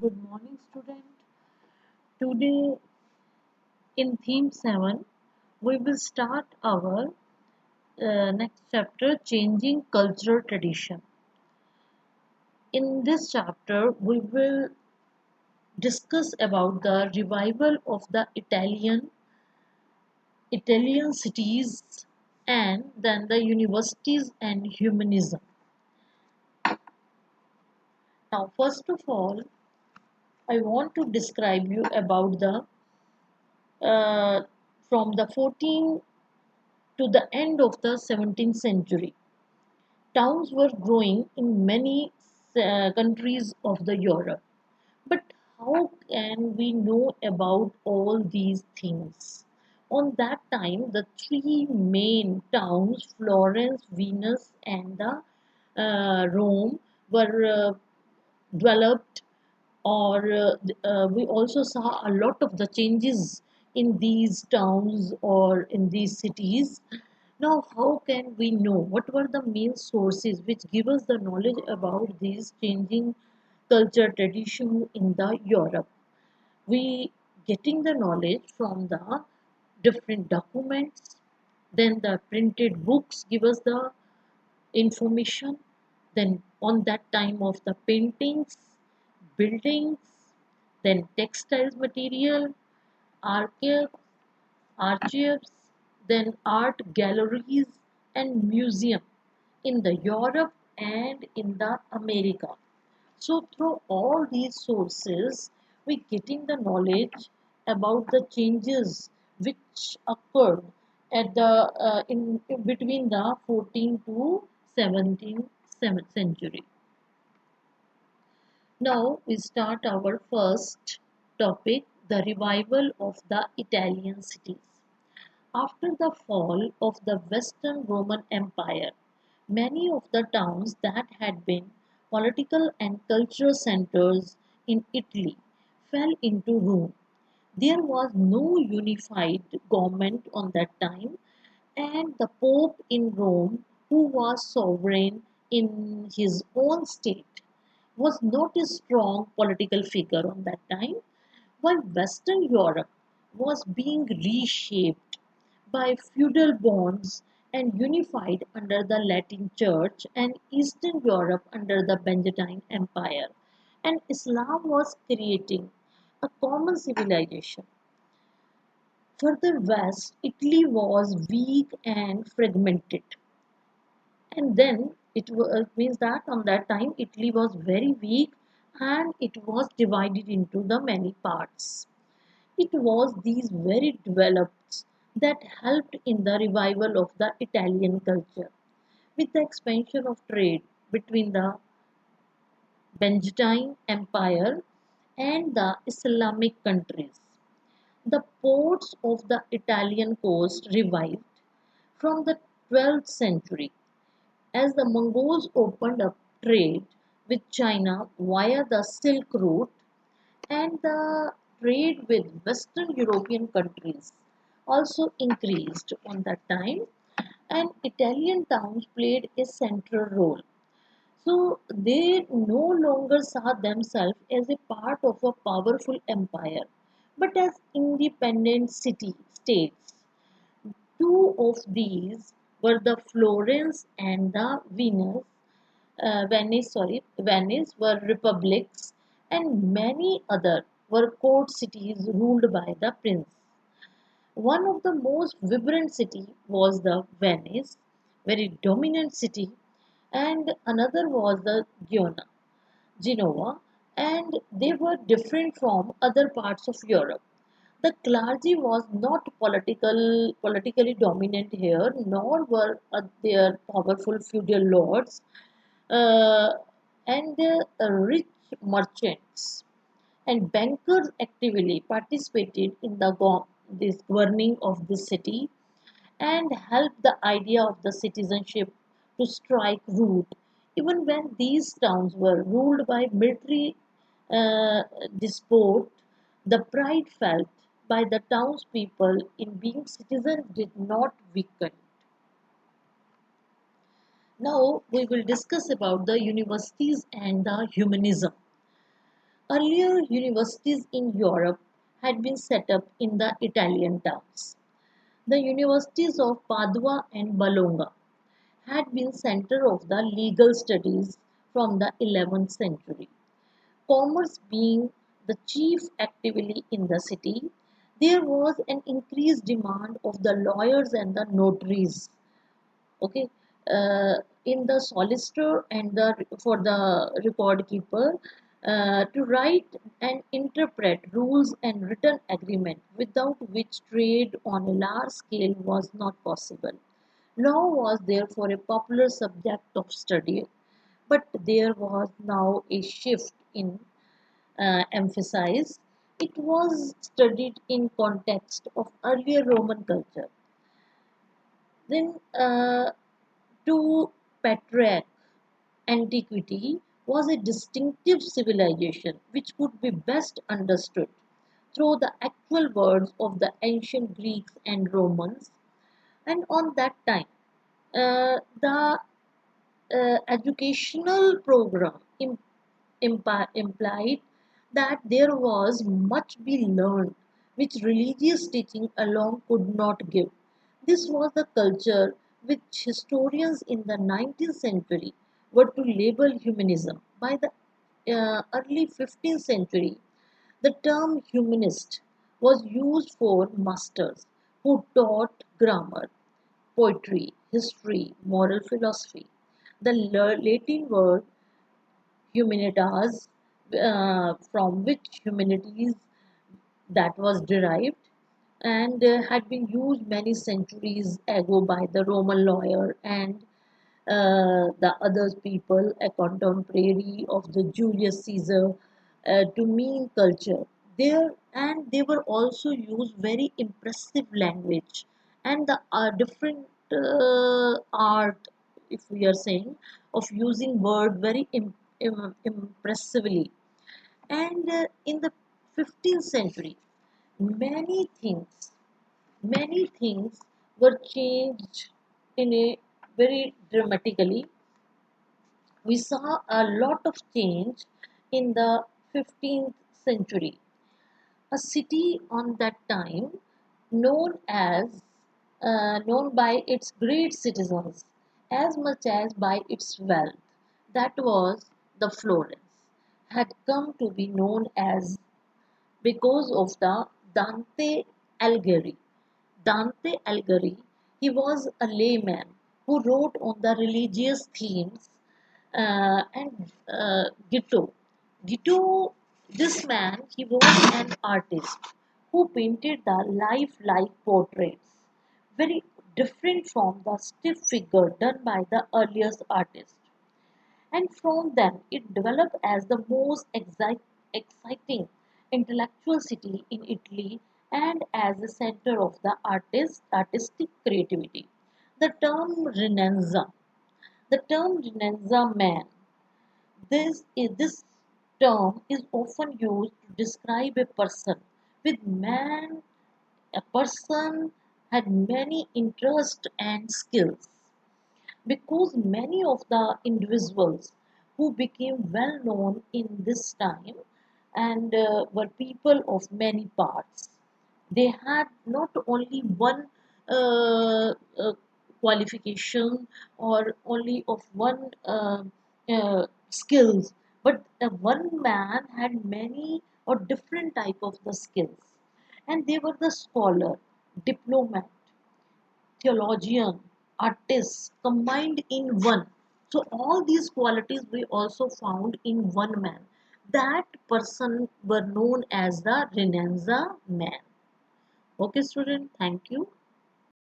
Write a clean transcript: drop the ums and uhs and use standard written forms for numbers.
Good morning, student. Today in theme 7, we will start our next chapter, Changing Cultural Tradition. In this chapter, we will discuss about the revival of the Italian cities and then the universities and humanism. Now, first of all, I want to describe you about the from the 14th to the end of the 17th century. Towns were growing in many countries of the Europe. But how can we know about all these things? On that time, the three main towns, Florence, Venice, and the Rome, were developed, or we also saw a lot of the changes in these towns or in these cities. Now, how can we know what were the main sources which give us the knowledge about these changing culture tradition in the Europe? We getting the knowledge from the different documents, then the printed books give us the information, then on that time of the paintings, buildings, then textiles material, archives, archives, then art galleries and museum in the Europe and in the America. So through all these sources, we getting the knowledge about the changes which occurred at the in between the 14th to 17th century. Now we start our first topic, the revival of the Italian cities. After the fall of the Western Roman Empire, many of the towns that had been political and cultural centers in Italy fell into ruin. There was no unified government on that time, and the Pope in Rome, who was sovereign in his own state, was not a strong political figure on that time, while Western Europe was being reshaped by feudal bonds and unified under the Latin Church, and Eastern Europe under the Byzantine Empire, and Islam was creating a common civilization. Further west, Italy was weak and fragmented. And then means that on that time Italy was very weak and it was divided into the many parts. It was these very developed that helped in the revival of the Italian culture. With the expansion of trade between the Byzantine Empire and the Islamic countries, the ports of the Italian coast revived from the 12th century as the Mongols opened up trade with China via the Silk Route, and the trade with Western European countries also increased on that time, and Italian towns played a central role. So they no longer saw themselves as a part of a powerful empire, but as independent city states. Two of these were the Florence and the Venice were republics, and many other were court cities ruled by the prince. One of the most vibrant city was the Venice, very dominant city, and another was the Genoa, and they were different from other parts of Europe. The clergy was not politically dominant here, nor were there powerful feudal lords uh, and rich merchants and bankers actively participated in this governing of the city and helped the idea of the citizenship to strike root even when these towns were ruled by military uh, despot. The pride felt by the townspeople in being citizens did not weaken. Now we will discuss about the universities and the humanism. Earlier universities in Europe had been set up in the Italian towns. The universities of Padua and Bologna had been center of the legal studies from the 11th century. Commerce being the chief activity in the city, there was an increased demand of the lawyers and the notaries. Okay, uh, in the solicitor and the for the record keeper to write and interpret rules and written agreement without which trade on a large scale was not possible. Law was therefore a popular subject of study, but there was now a shift in emphasis. It was studied in context of earlier Roman culture. Then to Petrarch, antiquity was a distinctive civilization which could be best understood through the actual words of the ancient Greeks and Romans. And on that time, the educational program implied that there was much be learned which religious teaching alone could not give. This was the culture which historians in the 19th century were to label humanism. By the early 15th century, the term humanist was used for masters who taught grammar, poetry, history, moral philosophy. The Latin word humanitas, from which humanities that was derived and had been used many centuries ago by the Roman lawyer and the other people, a contemporary of the Julius Caesar, to mean culture. There and they were also used very impressive language and the different art, if we are saying, of using word very impressively. And in the 15th century, many things, many things were changed in a very dramatically. We saw a lot of change in the 15th century. A city on that time known as known by its great citizens as much as by its wealth, that was the Florence, had come to be known as because of the Dante Alighieri. Dante Alighieri, he was a layman who wrote on the religious themes and Gitto. Gitto, this man, he was an artist who painted the life-like portraits, very different from the stiff figure done by the earliest artists. And from them it developed as the most exciting intellectual city in Italy and as the center of the artistic creativity. The term Renaissance man, this term is often used to describe a person with man. A person had many interests and skills because many of the individuals who became well known in this time and were people of many parts. They had not only one qualification or only of one skills, but one man had many or different type of the skills, and they were the scholar, diplomat, theologian, artist combined in one. So all these qualities we also found in one man. That person were known as the Renaissance man. Okay, student, thank you.